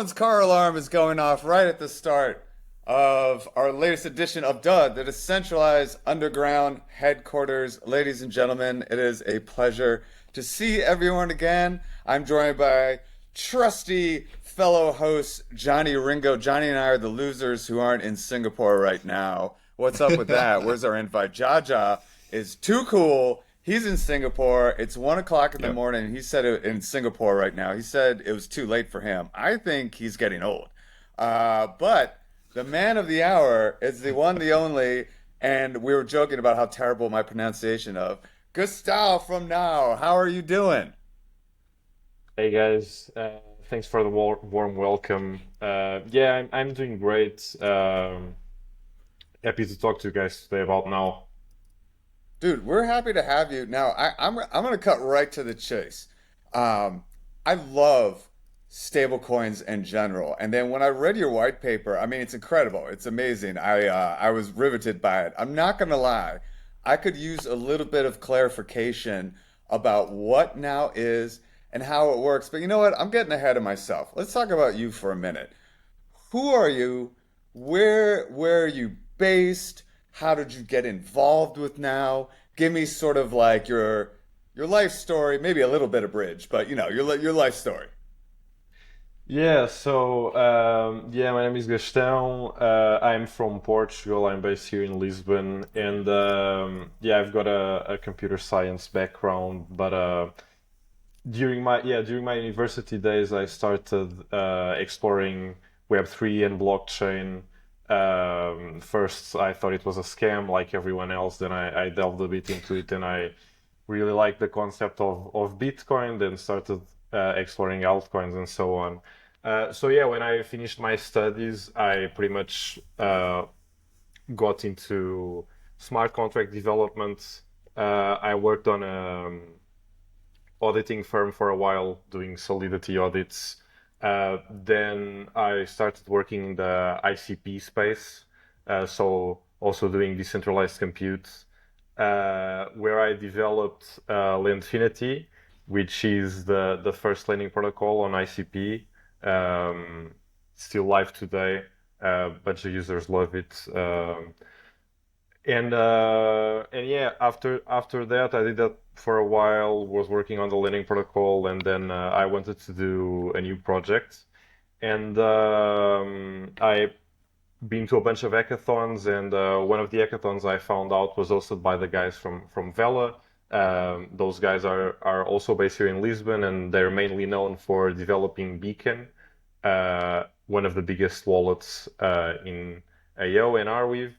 Everyone's car alarm is going off right at the start of our latest edition of DUD, the Decentralized Underground Headquarters. Ladies and gentlemen, it is a pleasure to see everyone again. I'm joined by trusty fellow host Johnny Ringo. Johnny and I are the losers who aren't in Singapore right now. What's up with that? Where's our invite? Jaja is too cool. He's in Singapore. It's 1 o'clock in the Yep. morning. He said it in Singapore right now. He said it was too late for him. I think he's getting old. But the man of the hour is the one, the only, and we were joking about how terrible my pronunciation of Gastão from now. How are you doing? Hey guys, thanks for the warm welcome. Yeah, I'm doing great. Happy to talk to you guys today about now. Dude, we're happy to have you. Now, I'm gonna cut right to the chase. Um, I love stablecoins in general, and then when I read your white paper, I mean, it's incredible. It's amazing. I was riveted by it. I'm not gonna lie. I could use a little bit of clarification about what now is and how it works. But you know what? I'm getting ahead of myself. Let's talk about you for a minute. Who are you? Where are you based? How did you get involved with now? Give me sort of like your life story, maybe a little bit of bridge, but your life story. Yeah, my name is Gastão. I'm from Portugal. I'm based here in Lisbon, and yeah, I've got a computer science background. But during my university days, I started exploring Web3 and blockchain. First, I thought it was a scam, like everyone else. Then I delved a bit into it, and I really liked the concept of Bitcoin. Then started exploring altcoins and so on. So yeah, when I finished my studies, I pretty much got into smart contract development. I worked on a auditing firm for a while, doing solidity audits. Then I started working in the ICP space, so also doing decentralized compute, where I developed Lendfinity, which is the first lending protocol on ICP. Still live today. Bunch of users love it. And yeah, after that, I did that for a while. Was working on the lending protocol, and then I wanted to do a new project, and I been to a bunch of hackathons, and one of the hackathons I found out was hosted by the guys from Vela. Those guys are also based here in Lisbon, and they're mainly known for developing Beacon, one of the biggest wallets in AO and Arweave.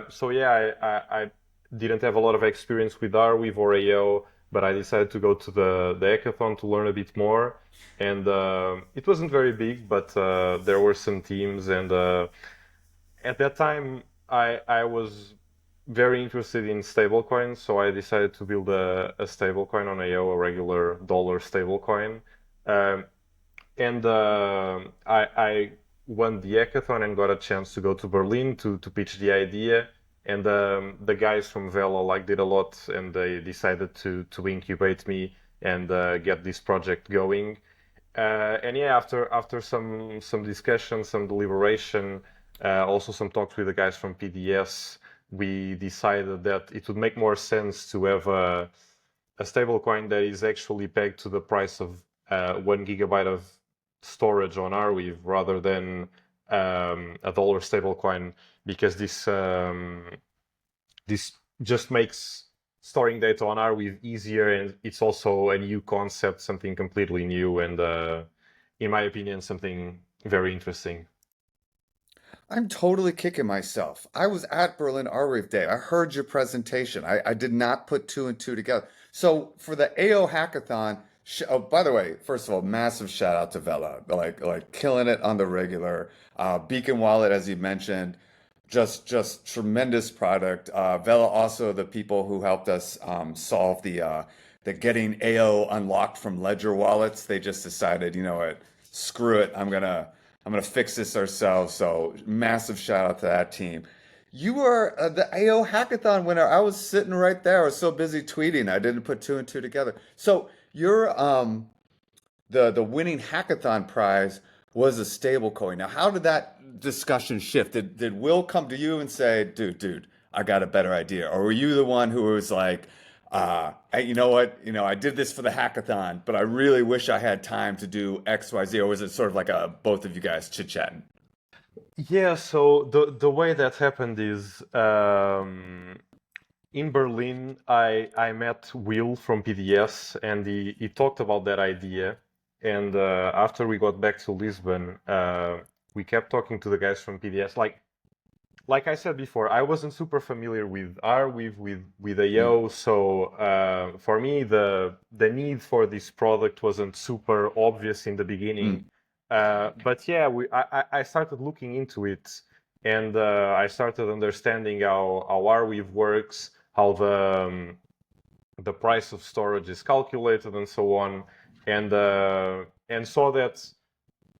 So yeah, I didn't have a lot of experience with Arweave or AO, but I decided to go to the hackathon to learn a bit more. And it wasn't very big, but there were some teams, and at that time I was very interested in stablecoins, so I decided to build a stablecoin on AO, a regular dollar stablecoin. Um, and I won the hackathon and got a chance to go to Berlin to pitch the idea. And the guys from Vela liked it a lot, and they decided to incubate me and get this project going. And yeah, after some discussion, some deliberation, also some talks with the guys from PDS, we decided that it would make more sense to have a stable coin that is actually pegged to the price of 1 gigabyte of storage on Arweave rather than a dollar stable coin, because this just makes storing data on Arweave easier, and it's also a new concept, something completely new, and in my opinion, something very interesting. I'm totally kicking myself. I was at Berlin Art Day. I heard your presentation. I did not put two and two together. So for the AO hackathon, oh, by the way, first of all, massive shout out to Vela, like killing it on the regular. Beacon Wallet, as you mentioned, just tremendous product. Vela also the people who helped us solve the getting AO unlocked from Ledger wallets. They just decided, you know what, screw it. I'm gonna fix this ourselves. So massive shout out to that team. You were the AO hackathon winner. I was sitting right there. I was so busy tweeting, I didn't put two and two together. So you're the winning hackathon prize. was a stablecoin. Now, how did that discussion shift? Did Will come to you and say, dude, I got a better idea? Or were you the one who was like, hey, you know what? You know, I did this for the hackathon, but I really wish I had time to do X, Y, Z. Or was it sort of like a both of you guys chit-chatting? Yeah, so the way that happened is in Berlin, I met Will from PDS, and he talked about that idea. And after we got back to Lisbon, we kept talking to the guys from PDS. Like I said before, I wasn't super familiar with Arweave, with Mm, AO, so for me the need for this product wasn't super obvious in the beginning. mm. But yeah, I started looking into it, and I started understanding how Arweave works, how the price of storage is calculated, and so on, and saw that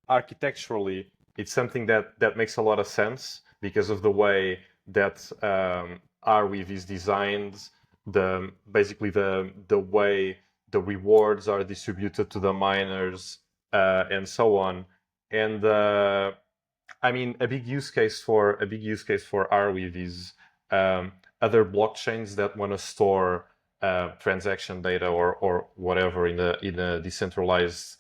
architecturally, it's something that makes a lot of sense because of the way that Arweave is designed, basically the way the rewards are distributed to the miners, and so on. And I mean, a big use case for Arweave is other blockchains that want to store transaction data or whatever in a decentralized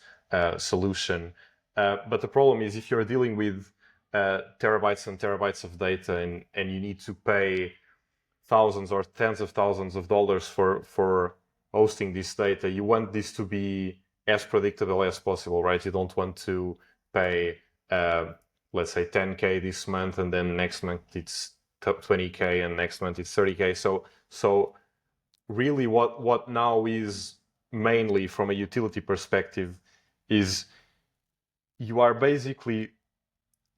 solution. But the problem is if you're dealing with terabytes and terabytes of data, and you need to pay thousands or tens of thousands of dollars for hosting this data, you want this to be as predictable as possible, right? You don't want to pay, uh, let's say, 10K this month, and then next month it's 20K, and next month it's 30K. So really, what now is mainly from a utility perspective is you are basically,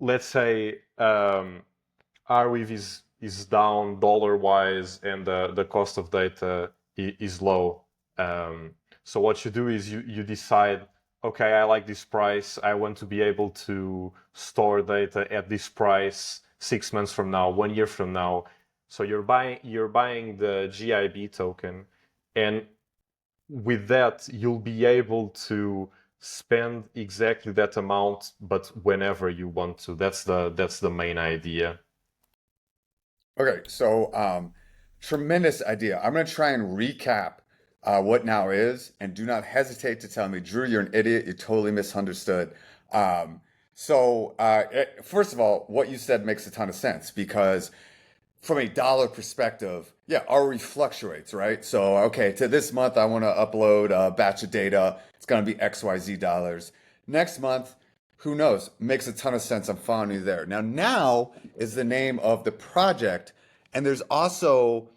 let's say, Arweave is down dollar wise, and the cost of data is low. So what you do is you decide, okay, I like this price. I want to be able to store data at this price 6 months from now, 1 year from now. So you're buying the GIB token, and with that you'll be able to spend exactly that amount, but whenever you want to. That's the main idea. Okay, so tremendous idea. I'm going to try and recap what now is, and do not hesitate to tell me, Drew, you're an idiot. You totally misunderstood. First of all, what you said makes a ton of sense because from a dollar perspective, yeah, RE fluctuates, right? So, okay, to this month, I want to upload a batch of data. It's going to be XYZ dollars. Next month, who knows? Makes a ton of sense. I'm following you there. Now is the name of the project. And there's also,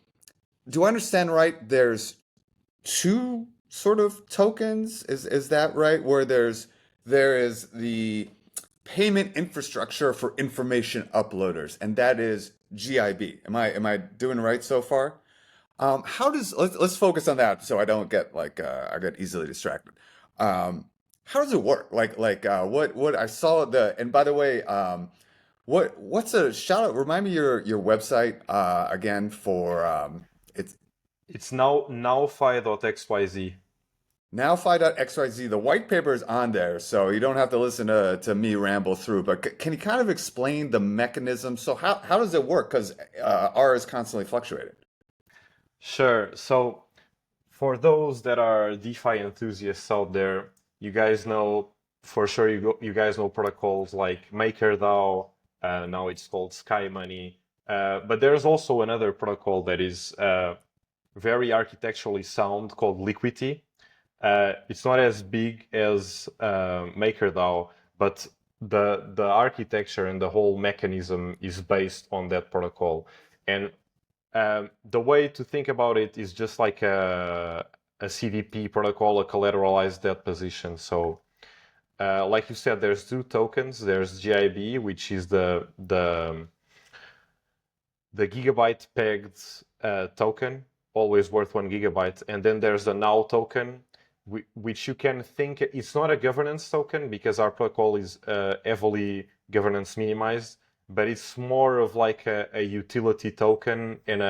do I understand right? There's two sort of tokens. Is that right? Where there is the payment infrastructure for information uploaders, and that is GIB. Am I doing right so far? How does let's focus on that so I don't get like I get easily distracted. How does it work? What I saw the and by the way, what's a shout out? Remind me your website again for it's It's nowfi.xyz. nowfi.xyz. The white paper is on there, so you don't have to listen to me ramble through. But can you kind of explain the mechanism? So how does it work? Because R is constantly fluctuating. Sure. So for those that are DeFi enthusiasts out there, you guys know for sure you guys know protocols like MakerDAO. Now it's called Sky Money. But there's also another protocol that is very architecturally sound called Liquidity. It's not as big as MakerDAO, but the architecture and the whole mechanism is based on that protocol. And the way to think about it is just like a CDP protocol, a collateralized debt position. So, like you said, there's two tokens. There's GIB, which is the gigabyte pegged token, always worth 1 gigabyte. And then there's the now token, which you can think it's not a governance token because our protocol is heavily governance minimized, but it's more of like a utility token and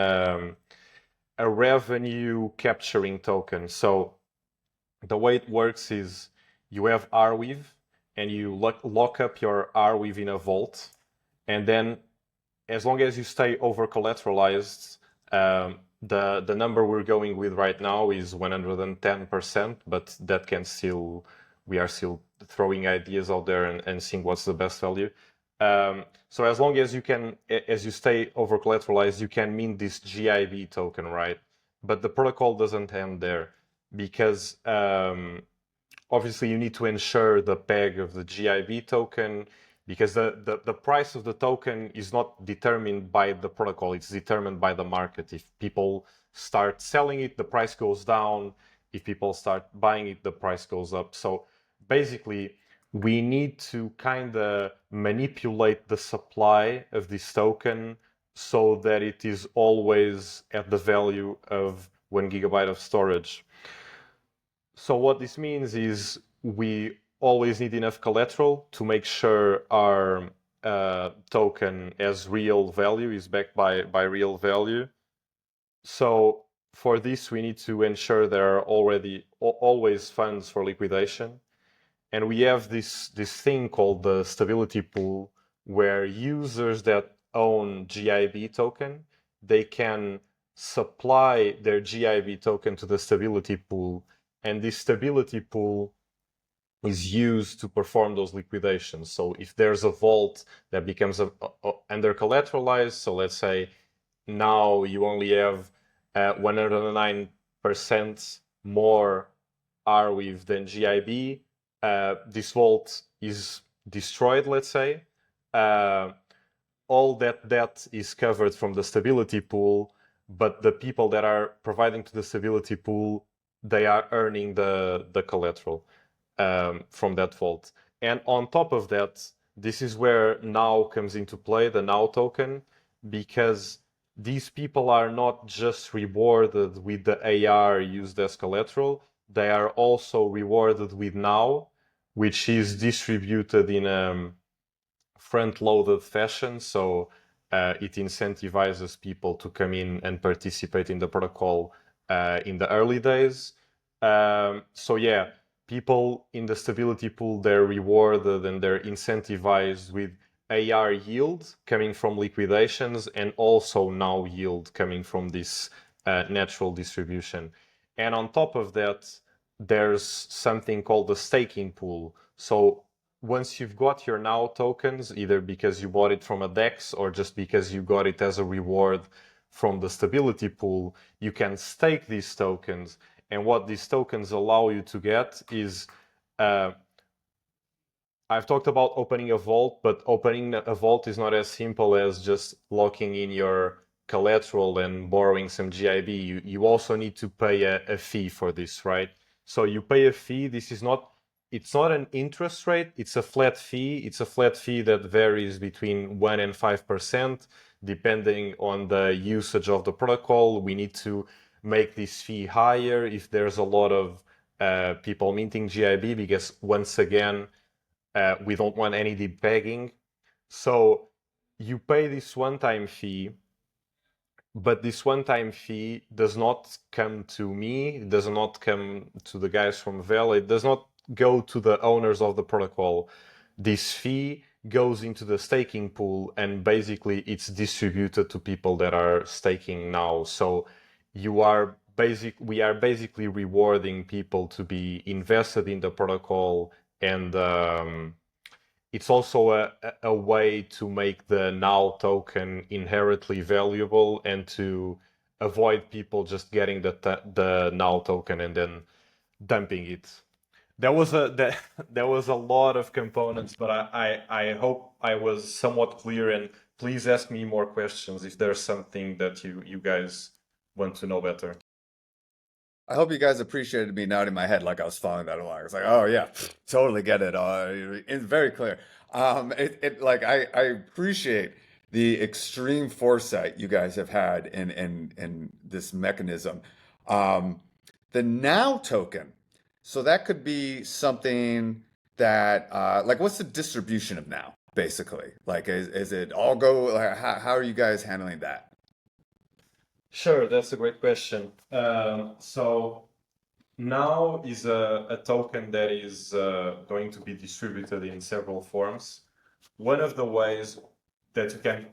a revenue capturing token. So the way it works is you have Arweave, and you lock up your Arweave in a vault, and then as long as you stay over collateralized, the number we're going with right now is 110%, but that can still, we are still throwing ideas out there and seeing what's the best value. So as long as you can, as you stay over collateralized, you can mint this GIB token, right? But the protocol doesn't end there, because obviously you need to ensure the peg of the GIB token, because the price of the token is not determined by the protocol, it's determined by the market. If people start selling it, the price goes down. If people start buying it, the price goes up. So basically, we need to kind of manipulate the supply of this token so that it is always at the value of 1 GB of storage. So what this means is we always need enough collateral to make sure our token as real value, is backed by real value. So for this, we need to ensure there are always funds for liquidation. And we have this thing called the stability pool, where users that own GIB token, they can supply their GIB token to the stability pool, and this stability pool is used to perform those liquidations. So if there's a vault that becomes under collateralized, so let's say now you only have 109% more Arweave than GIB, this vault is destroyed, let's say. All that debt is covered from the stability pool, but the people that are providing to the stability pool, they are earning the collateral from that vault. And on top of that, this is where now comes into play, the now token, because these people are not just rewarded with the AR used as collateral, they are also rewarded with now, which is distributed in a front-loaded fashion. So it incentivizes people to come in and participate in the protocol in the early days. So yeah, people in the stability pool, they're rewarded and they're incentivized with AR yield coming from liquidations, and also now yield coming from this natural distribution. And on top of that, there's something called the staking pool. So once you've got your now tokens, either because you bought it from a DEX or just because you got it as a reward from the stability pool, you can stake these tokens. And what these tokens allow you to get is, I've talked about opening a vault, but opening a vault is not as simple as just locking in your collateral and borrowing some GIB. You also need to pay a fee for this, right? So you pay a fee. It's not an interest rate, it's a flat fee. It's a flat fee that varies between 1 and 5%, depending on the usage of the protocol. We need to make this fee higher if there's a lot of people minting GIB, because once again, we don't want any deep pegging. So you pay this one-time fee, but this one-time fee does not come to me, it does not come to the guys from Vel, it does not go to the owners of the protocol. This fee goes into the staking pool, and basically it's distributed to people that are staking now. So we are basically rewarding people to be invested in the protocol, and it's also a way to make the now token inherently valuable, and to avoid people just getting the now token and then dumping it. There was a lot of components, but I hope I was somewhat clear, and please ask me more questions if there's something that you guys want to know better. I hope you guys appreciated me nodding my head like I was following that along. It's like, oh yeah, totally get it. It's very clear. Like I appreciate the extreme foresight you guys have had in this mechanism. Um, the now token. So that could be something that, like, what's the distribution of now, basically? Like, is it all go? Like, how are you guys handling that? Sure, that's a great question. So Now is a token that is going to be distributed in several forms. One of the ways that you can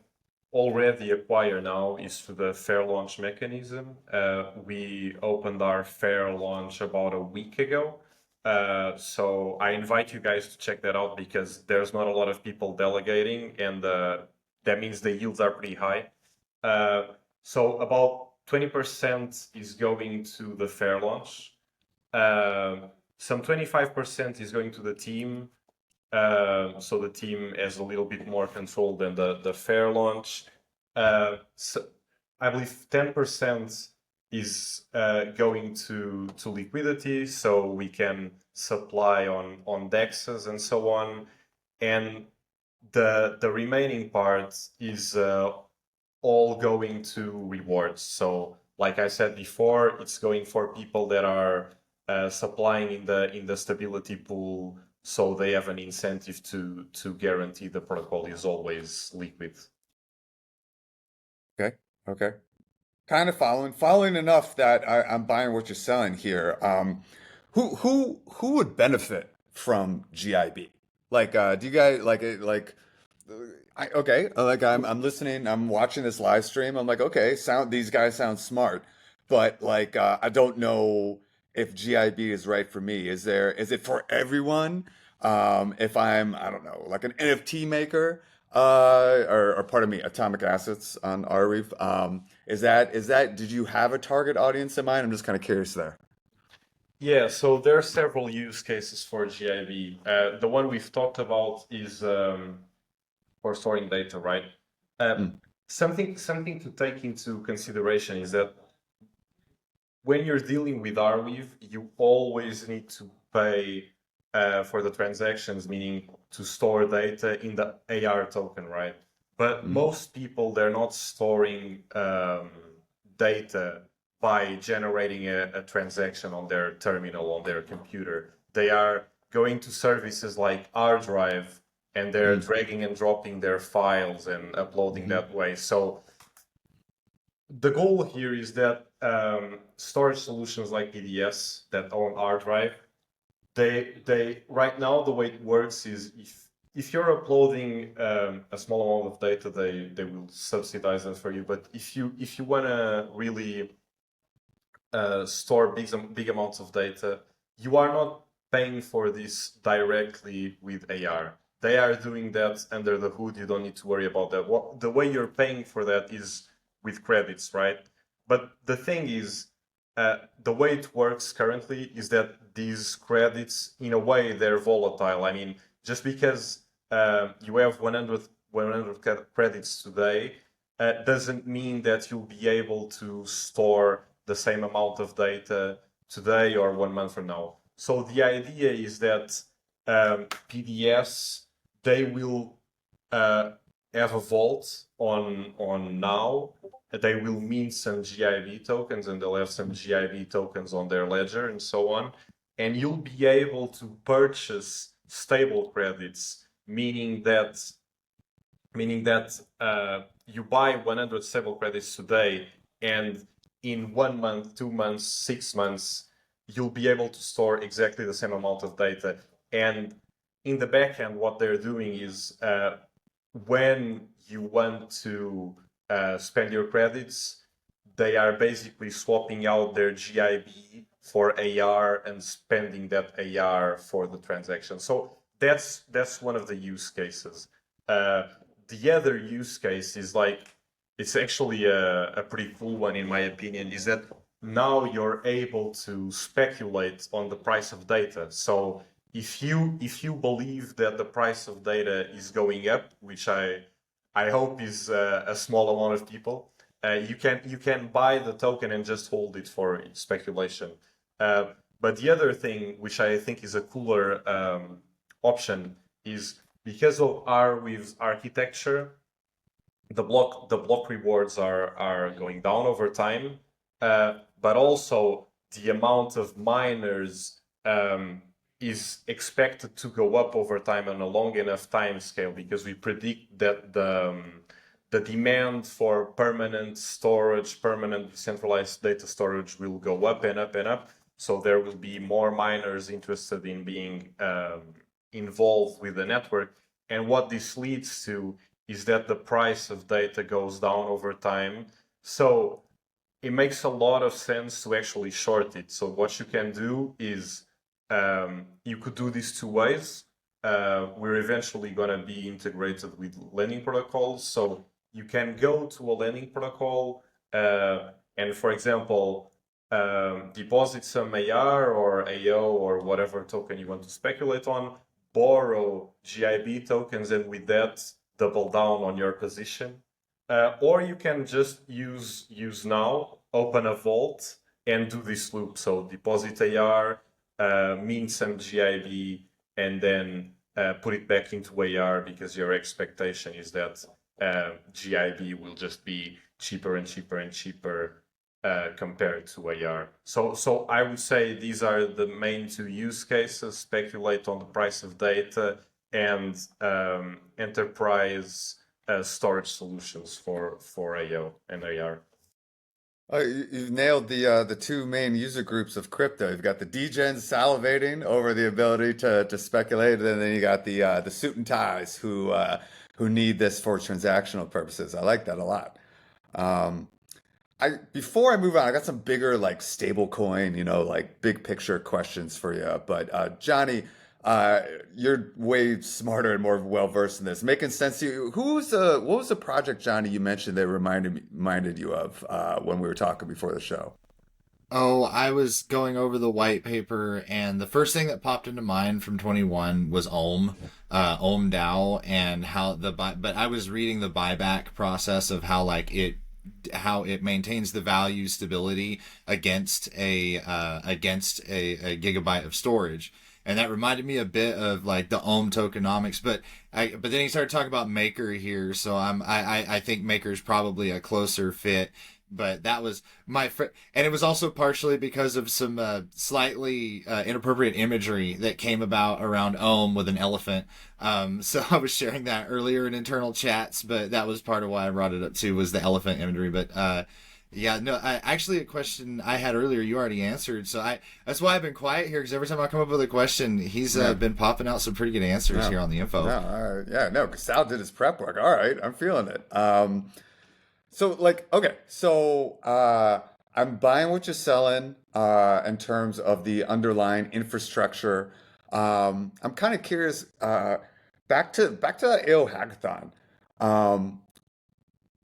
already acquire now is through the fair launch mechanism. We opened our fair launch about a week ago. So I invite you guys to check that out because there's not a lot of people delegating, and that means the yields are pretty high. So about 20% is going to the fair launch. Some 25% is going to the team. So the team has a little bit more control than the fair launch. So I believe 10% is going to liquidity, so we can supply on DEXs and so on. And the remaining part is all going to rewards. So like I said before, it's going for people that are supplying in the stability pool, so they have an incentive to guarantee the protocol is always liquid. Okay. Okay. Kind of following enough that I'm buying what you're selling here. Who would benefit from GIB? Like, do you guys okay, like I'm listening, I'm watching this live stream. I'm like, okay, these guys sound smart, but like I don't know if GIB is right for me. Is it for everyone? If I don't know, like an NFT maker, or pardon me, atomic assets on Arweave. Did you have a target audience in mind? I'm just kind of curious there. Yeah, so there are several use cases for GIB. The one we've talked about is for storing data, right? Uh, Mm, something to take into consideration is that when you're dealing with Arweave, you always need to pay for the transactions, meaning to store data in the AR token, right? But mm, most people, they're not storing data by generating a transaction on their terminal, on their computer. They are going to services like Arweave, and they're mm, dragging and dropping their files and uploading mhm, that way. So the goal here is that storage solutions like PDS that own Arweave, they right now the way it works is if you're uploading a small amount of data, they will subsidize that for you. But if you wanna really store big amounts of data, you are not paying for this directly with AR. They are doing that under the hood. You don't need to worry about that. The way you're paying for that is with credits, right? But the thing is, the way it works currently is that these credits, in a way, they're volatile. I mean, just because you have 100 credits today, doesn't mean that you'll be able to store the same amount of data today or 1 month from now. So the idea is that PDS, they will have a vault on now. They will mint some GIB tokens, and they'll have some GIB tokens on their ledger and so on. And you'll be able to purchase stable credits, meaning that you buy 100 stable credits today, and in 1 month, 2 months, 6 months, you'll be able to store exactly the same amount of data. And in the back end, what they're doing is when you want to spend your credits, they are basically swapping out their GIB for AR and spending that AR for the transaction. So that's one of the use cases. The other use case is like it's actually a pretty cool one in my opinion, is that now you're able to speculate on the price of data. So if you believe that the price of data is going up, which I hope is a small amount of people, you can buy the token and just hold it for speculation. Uh, but the other thing, which I think is a cooler option, is because of Arweave's architecture, the block rewards are going down over time, but also the amount of miners is expected to go up over time on a long enough time scale, because we predict that the demand for permanent storage, permanent decentralized data storage will go up and up and up. So there will be more miners interested in being involved with the network. And what this leads to is that the price of data goes down over time. So it makes a lot of sense to actually short it. So what you can do is you could do this two ways. We're eventually going to be integrated with lending protocols. So you can go to a lending protocol and, for example, deposit some AR or AO or whatever token you want to speculate on, borrow GIB tokens, and with that, double down on your position. Or you can just use now, open a vault, and do this loop. So deposit AR, mint some GIB, and then put it back into AR because your expectation is that GIB will just be cheaper and cheaper and cheaper compared to AR. So I would say these are the main two use cases: speculate on the price of data and enterprise storage solutions for AO and AR. You've nailed the two main user groups of crypto. You've got the degens salivating over the ability to speculate, and then you got the suit and ties who need this for transactional purposes. I like that a lot. Um, I before I move on, I got some bigger like stablecoin, like big picture questions for you. But Johnny, you're way smarter and more well versed in this. Making sense to you. What was the project, Johnny, you mentioned that reminded you of when we were talking before the show? Oh, I was going over the white paper, and the first thing that popped into mind from 21 was Ohm DAO, and but I was reading the buyback process of how it maintains the value stability against a gigabyte of storage. And that reminded me a bit of like the Ohm tokenomics, but then he started talking about Maker here, so I think Maker is probably a closer fit. But that was and it was also partially because of some slightly inappropriate imagery that came about around Ohm with an elephant. So I was sharing that earlier in internal chats, but that was part of why I brought it up too, was the elephant imagery. But yeah, no, actually a question I had earlier you already answered. So that's why I've been quiet here, because every time I come up with a question, he's Yeah. been popping out some pretty good answers No, here on the info. no, yeah, no. Sal did his prep work. All right, I'm feeling it. So like, okay, so I'm buying what you're selling in terms of the underlying infrastructure. I'm kind of curious. Back to that AO hackathon. Um,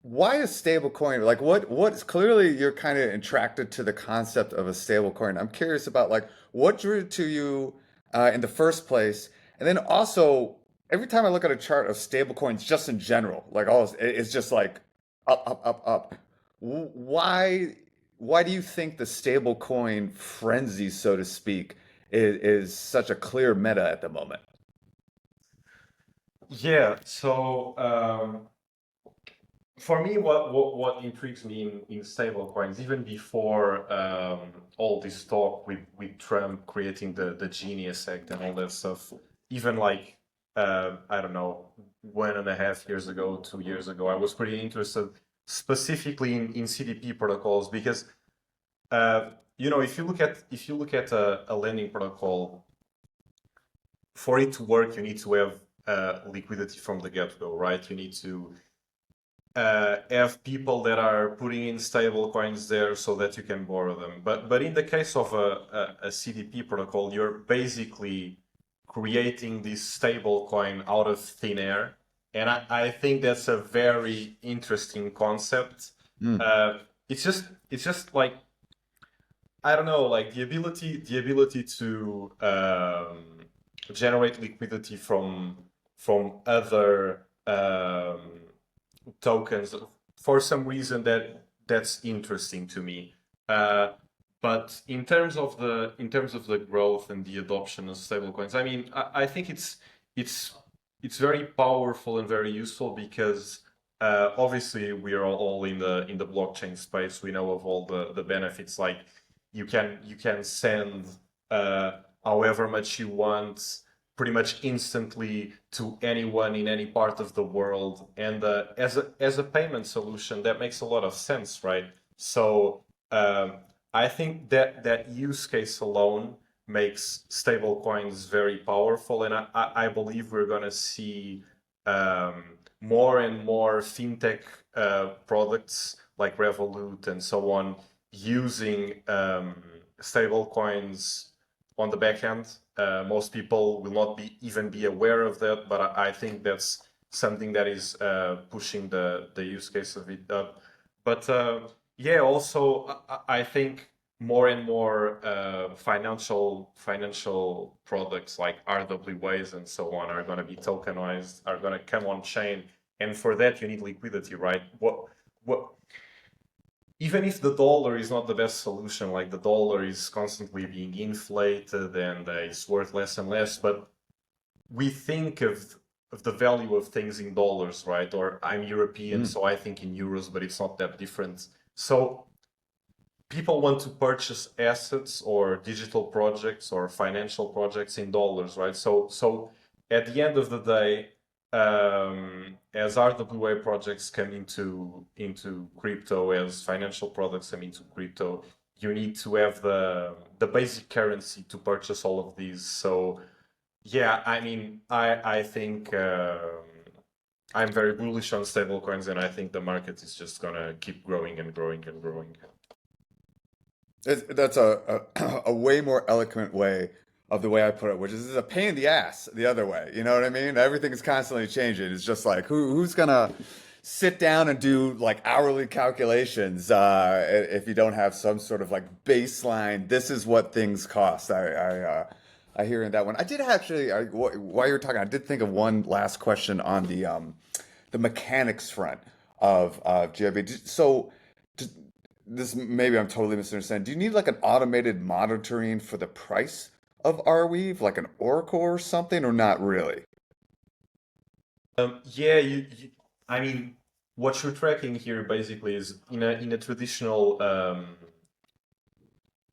why is stablecoin like what is clearly you're kind of attracted to the concept of a stablecoin. I'm curious about like what drew it to you in the first place, and then also every time I look at a chart of stablecoins just in general, like it's just like up, up, up, up. Why why do you think the stablecoin frenzy, so to speak, is such a clear meta at the moment? Yeah, so for me, what intrigues me in stablecoins, even before all this talk with Trump creating the Genius Act and all that stuff, even like I don't know, 1.5 years ago, 2 years ago, I was pretty interested specifically in CDP protocols because if you look at a lending protocol, for it to work, you need to have liquidity from the get-go, right? You need to have people that are putting in stable coins there so that you can borrow them. But in the case of a CDP protocol, you're basically creating this stable coin out of thin air. And I think that's a very interesting concept. Mm. It's just like, I don't know, like the ability to generate liquidity from other tokens for some reason that's interesting to me. Uh, but in terms of the growth and the adoption of stablecoins, I mean, I think it's it's very powerful and very useful because obviously we are all in the blockchain space. We know of all the benefits, like you can send however much you want pretty much instantly to anyone in any part of the world. And as a payment solution, that makes a lot of sense, right? So I think that that use case alone makes stablecoins very powerful, and I believe we're going to see more and more fintech products like Revolut and so on using stablecoins on the back end. Most people will not be even be aware of that, but I think that's something that is pushing the use case of it up. But yeah, also I think more and more financial products like RWAs and so on are going to be tokenized, are going to come on chain, and for that you need liquidity, right? What even if the dollar is not the best solution, like the dollar is constantly being inflated and it's worth less and less, but we think of the value of things in dollars, right? Or I'm European, Mm. so I think in euros, but it's not that different. So people want to purchase assets or digital projects or financial projects in dollars, right? So at the end of the day, as RWA projects come into crypto, as financial products come into crypto, you need to have the basic currency to purchase all of these. So yeah, I mean, I think I'm very bullish on stablecoins, and I think the market is just gonna keep growing and growing and growing. That's a way more eloquent way of the way I put it, which is a pain in the ass the other way. You know what I mean? Everything is constantly changing. It's just like who's gonna sit down and do like hourly calculations if you don't have some sort of like baseline. This is what things cost. I hear in that one. I did actually while you were talking, I did think of one last question on the mechanics front of GIB. So this maybe I'm totally misunderstanding. Do you need like an automated monitoring for the price of Arweave, like an Oracle or something, or not really? Yeah, I mean, what you're tracking here basically is in a traditional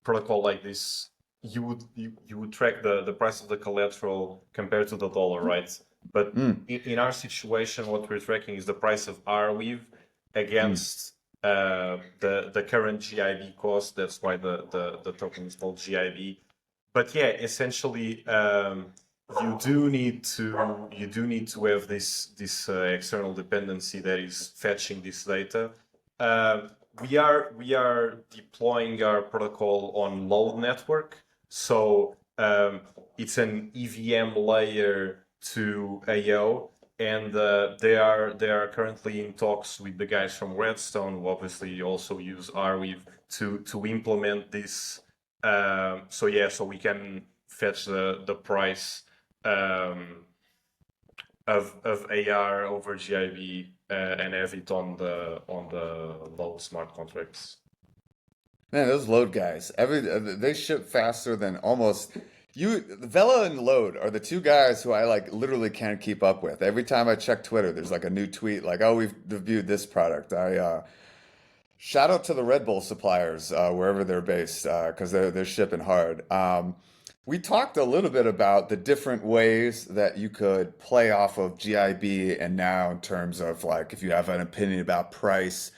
protocol like this, you would track the price of the collateral compared to the dollar, right? But Mm, in our situation, what we're tracking is the price of Arweave mm. against the current GIB cost. That's why the token is called GIB. But yeah, essentially, you do need to have this external dependency that is fetching this data. Uh, we are deploying our protocol on load network, so it's an EVM layer to AO, and they are currently in talks with the guys from Redstone, who obviously also use Arweave to implement this. So yeah, so we can fetch the price um, of AR over GIB and have it on the low smart contracts. Man, those load guys, they ship faster than almost you. Vela and Load are the two guys who I like literally can't keep up with. Every time I check Twitter, there's like a new tweet like, "Oh, we've reviewed this product." I shout out to the Red Bull suppliers wherever they're based because they're shipping hard. We talked a little bit about the different ways that you could play off of GIB and now in terms of like if you have an opinion about price.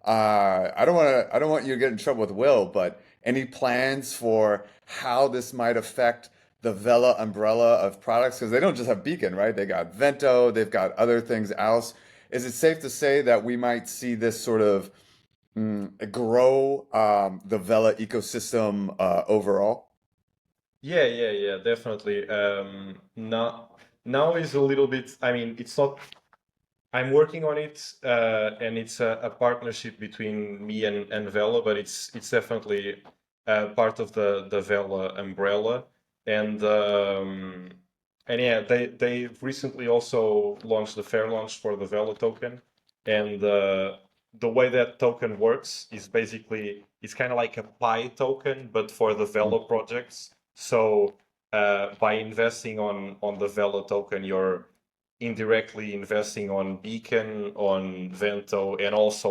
I don't want you to get in trouble with Will, but any plans for how this might affect the Vela umbrella of products? Because they don't just have Beacon, right? They got Vento, they've got other things else. Is it safe to say that we might see this sort of grow the Vela ecosystem overall? Yeah, definitely. Now is a little bit. I mean, it's not. I'm working on it, and it's a partnership between me and Vela, but it's definitely part of the Vela umbrella, and um, and yeah, they recently also launched the fair launch for the Vela token, and the way that token works is basically it's kind of like a Pi token, but for the Vela projects. So by investing on the Vela token, you're indirectly investing on Beacon, on Vento, and also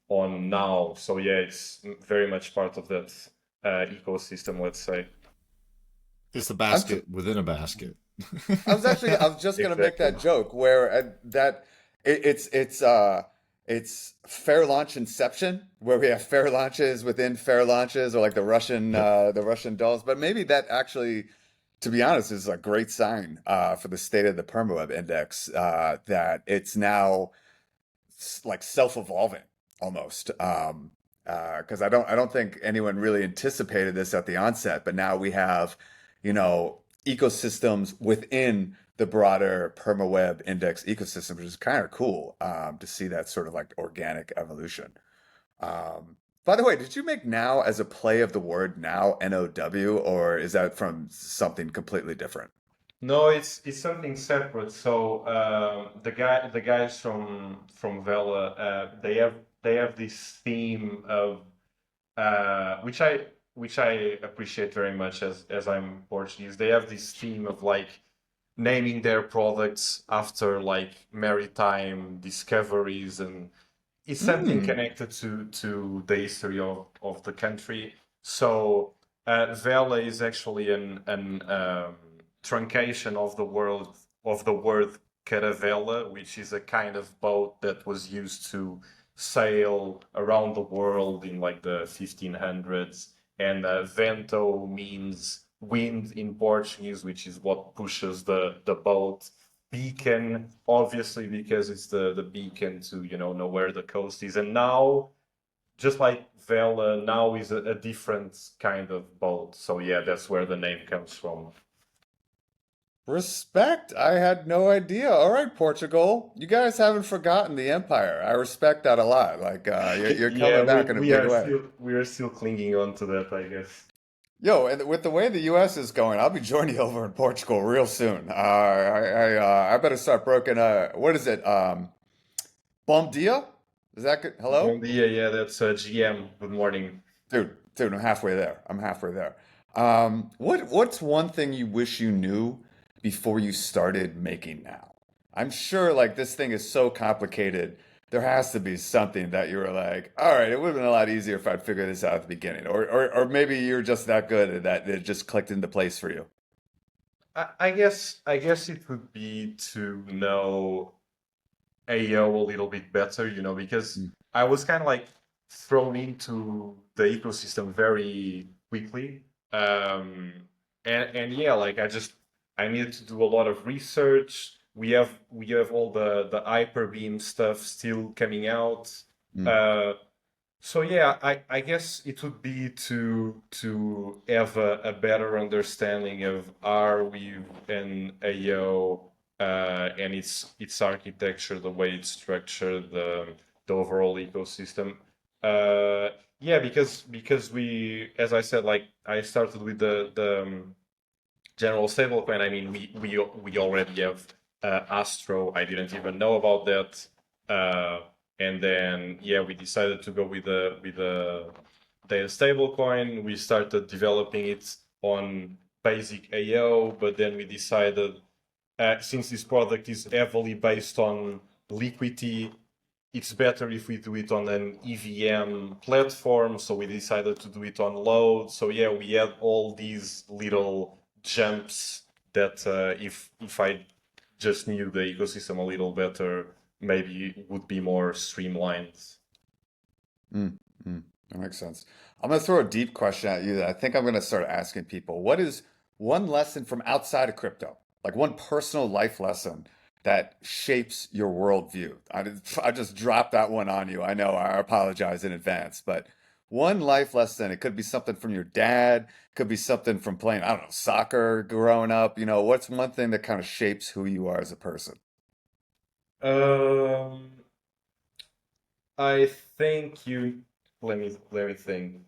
on Now. So yeah, it's very much part of that ecosystem, let's say. It's a I'm tr basket within a basket. I was just gonna make Exactly. that joke where it's it's fair launch inception, where we have fair launches within fair launches, or like Yep. the Russian dolls. But maybe that actually, to be honest, is a great sign for the state of the permaweb index, that it's now like self-evolving almost. Because I don't think anyone really anticipated this at the onset, but now we have, you know, ecosystems within the broader permaweb index ecosystem, which is kind of cool, to see that sort of like organic evolution. By the way, did you make now as a play of the word now, N-O-W, or is that from something completely different? No, it's something separate. So the guys from Vela, they have this theme of which I appreciate very much as I'm Portuguese. They have this theme of like naming their products after like maritime discoveries, and it's something Hmm. connected to the history of the country. So Vela is actually an truncation of the word caravela, which is a kind of boat that was used to sail around the world in like the 1500s. And vento means wind in Portuguese, which is what pushes the boat. Beacon, obviously, because it's the beacon to know where the coast is. And now, just like Vela, now is a different kind of boat. So yeah, that's where the name comes from. Respect. I had no idea. All right, Portugal. You guys haven't forgotten the empire. I respect that a lot. Like, you're Yeah, coming back in a big way. we are still clinging on to that, I guess. Yo, and with the way the U.S. is going, I'll be joining you over in Portugal real soon. I better start broken. What is it? Bom dia? Is that good? Bom Hello? dia, yeah, that's GM. Good morning. Dude, I'm halfway there. I'm halfway there. What's one thing you wish you knew before you started making now? I'm sure like this thing is so complicated. There has to be something that you were like, all right, it would have been a lot easier if I'd figured this out at the beginning. Or maybe you're just that good that it just clicked into place for you. I guess it would be to know AO a little bit better, because Mm. I was kind of like thrown into the ecosystem very quickly. Um, and yeah, like I needed to do a lot of research. We have all the hyperbeam stuff still coming out. Mm. Uh, so yeah, I guess it would be to have a better understanding of Arweave and AO, and its architecture, the way it's structured, the overall ecosystem. Uh, yeah, because as I said, like I started with the general stablecoin. I mean, we already have Astro. I didn't even know about that. And then yeah, we decided to go with the stablecoin. We started developing it on basic AO, but then we decided, since this product is heavily based on liquidity, it's better if we do it on an EVM platform. So we decided to do it on load. So yeah, we had all these little jumps that, if I just knew the ecosystem a little better, maybe it would be more streamlined. Mm. Mm. That makes sense. I'm gonna throw a deep question at you that I think I'm gonna start asking people. What is one lesson from outside of crypto, like one personal life lesson that shapes your worldview? I just dropped that one on you. I know, I apologize in advance, but one life lesson, it could be something from your dad, could be something from playing, I don't know, soccer growing up. You know, what's one thing that kind of shapes who you are as a person? Um, I think you. Let me think.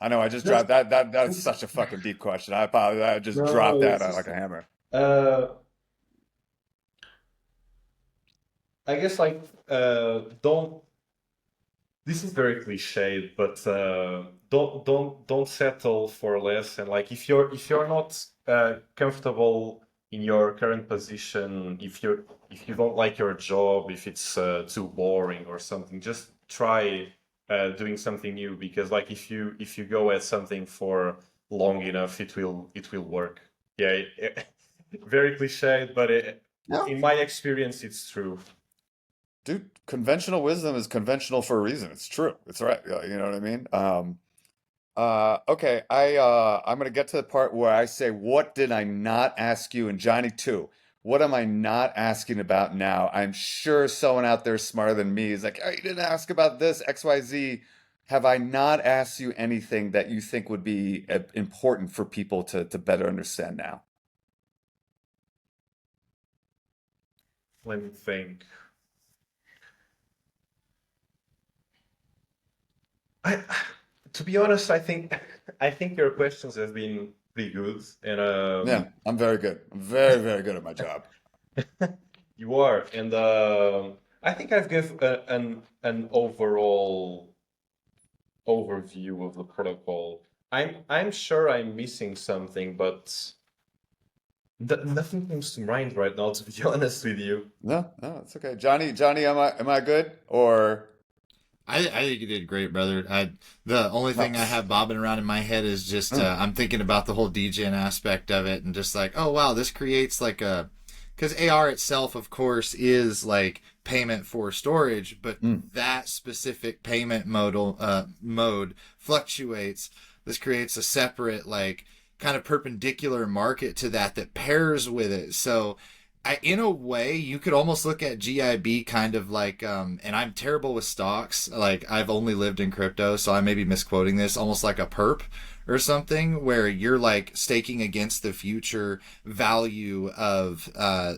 I know I just Just, dropped that. That's just such a fucking deep question. I apologize. I just dropped no, that it's like just. a hammer. Uh, I guess like don't. This is very cliched, but don't settle for less. And like if you're not comfortable in your current position, if you don't like your job, if it's too boring or something, just try doing something new, because like if you go at something for long enough, it will work. Yeah, very cliched, but Yeah. in my experience, it's true. Dude, conventional wisdom is conventional for a reason. It's true. It's right. You know what I mean? Okay, I'm gonna get to the part where I say, what did I not ask you? And Johnny too. What am I not asking about now? I'm sure someone out there smarter than me is like, oh, you didn't ask about this, XYZ. Have I not asked you anything that you think would be important for people to better understand now? Let me think. I, to be honest, I think your questions have been pretty good, and Yeah, I'm very good. I'm very, very good at my job. you are, and I think I've given an overall overview of the protocol. I'm sure I'm missing something, but nothing comes to mind right now, to be honest with you. No, no, it's okay. Johnny, am I good? Or I think you did great, brother. The only no? thing I have bobbing around in my head is just I'm thinking about the whole DGen aspect of it, and just like, oh wow, this creates like a, because AR itself, of course, is like payment for storage, but Mm. that specific payment mode fluctuates. This creates a separate like kind of perpendicular market to that pairs with it. So in a way, you could almost look at GIB kind of like, and I'm terrible with stocks. Like, I've only lived in crypto, so I may be misquoting this, almost like a perp or something, where you're like staking against the future value of a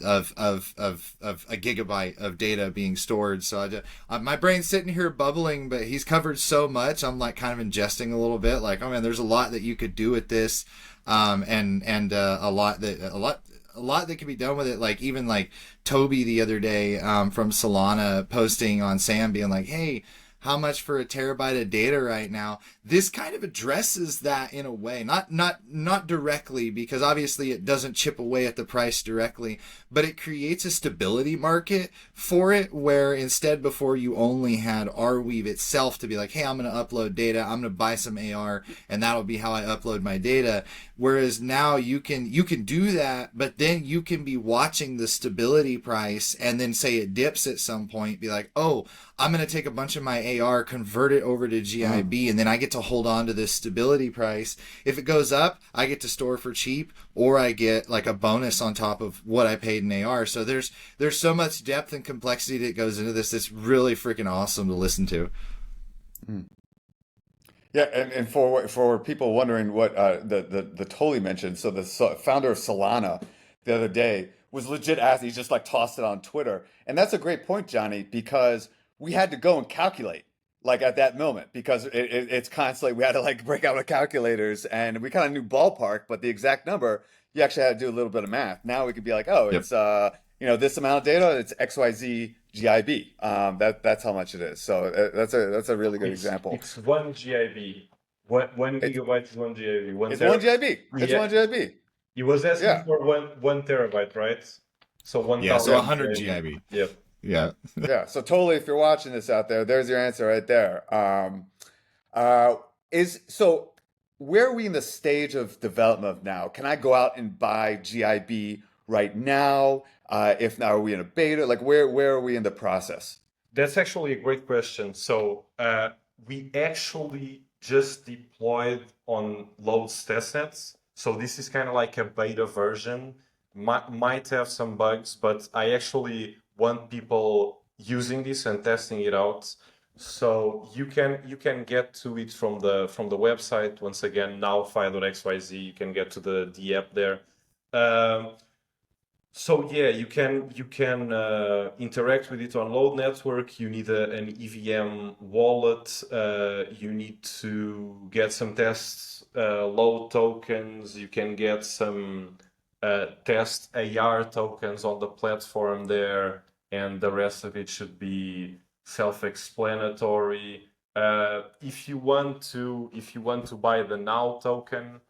gigabyte of data being stored. So my brain's sitting here bubbling, but he's covered so much. I'm like kind of ingesting a little bit. Like, oh man, there's a lot that you could do with this, and a lot that can be done with it. Like even like Toby the other day from Solana posting on Sam being like, hey, how much for a terabyte of data right now? This kind of addresses that in a way, not directly, because obviously it doesn't chip away at the price directly, but it creates a stability market for it, where instead before you only had Arweave itself to be like, hey, I'm going to upload data, I'm going to buy some AR, and that'll be how I upload my data. Whereas now you can do that, but then you can be watching the stability price, and then say it dips at some point, be like, oh, I'm going to take a bunch of my AR, convert it over to GIB, and then I get to hold on to this stability price. If it goes up, I get to store for cheap, or I get like a bonus on top of what I paid in AR. So there's so much depth and complexity that goes into this. It's really freaking awesome to listen to. Mm. Yeah, and for people wondering what the Tolly mentioned, so the founder of Solana the other day was legit asking, he just like tossed it on Twitter. And that's a great point, Johnny, because we had to go and calculate like at that moment because it's constantly we had to like break out the calculators and we kind of knew ballpark, but the exact number you actually had to do a little bit of math. Now we could be like, oh, Yep. it's this amount of data, it's XYZ GIB. That's how much it is. So that's a really good example. It's one GIB. One It, gigabyte is one GIB. it's one GIB. It's Yeah, one GIB. he was asking Yeah. for one terabyte, right? So Yeah, so Yeah. 1,000 100 GIB. GIB. Yep. Yeah. Yeah. So totally, if you're watching this out there, there's your answer right there. Uh, is so where are we in the stage of development of now? Can I go out and buy GIB right now? If now are we in a beta? Like where are we in the process? That's actually a great question. So we actually just deployed on Loads testnets. So this is kind of like a beta version. Might have some bugs, but I actually want people using this and testing it out. So you can get to it from the website. Once again, nowfi.xyz. You can get to the app there. Um, so yeah, you can interact with it on Load Network. You need an EVM wallet. You need to get some tests, load tokens. You can get some test AR tokens on the platform there, and the rest of it should be self-explanatory. If you want to buy the now token,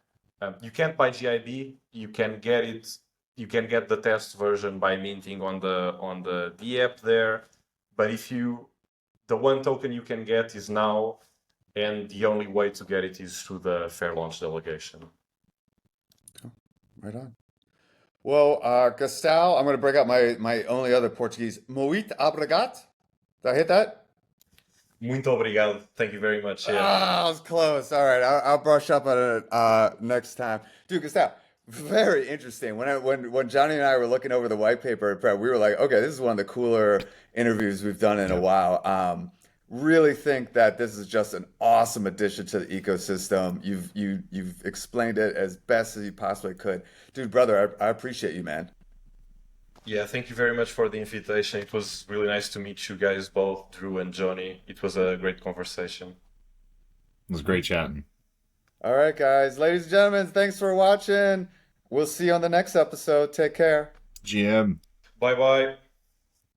you can't buy GIB. You can get the test version by minting on the app there. But the one token you can get is now, and the only way to get it is through the Fair Launch delegation. Right on. Well, Gastão, I'm going to break out my only other Portuguese. Muito obrigado. Did I hit that? Muito obrigado. Thank you very much. Yeah. Ah, I was close. All right, I'll brush up on it next time, dude. Gastão, very interesting. When Johnny and I were looking over the white paper at prep, we were like, okay, this is one of the cooler interviews we've done in a Yeah. while. Really think that this is just an awesome addition to the ecosystem. You've explained it as best as you possibly could, dude. Brother, I appreciate you, man. Yeah, thank you very much for the invitation. It was really nice to meet you guys both, Drew and Johnny. It was a great conversation. It was great chatting. All right, guys, ladies and gentlemen, thanks for watching. We'll see you on the next episode. Take care. GM. Bye bye.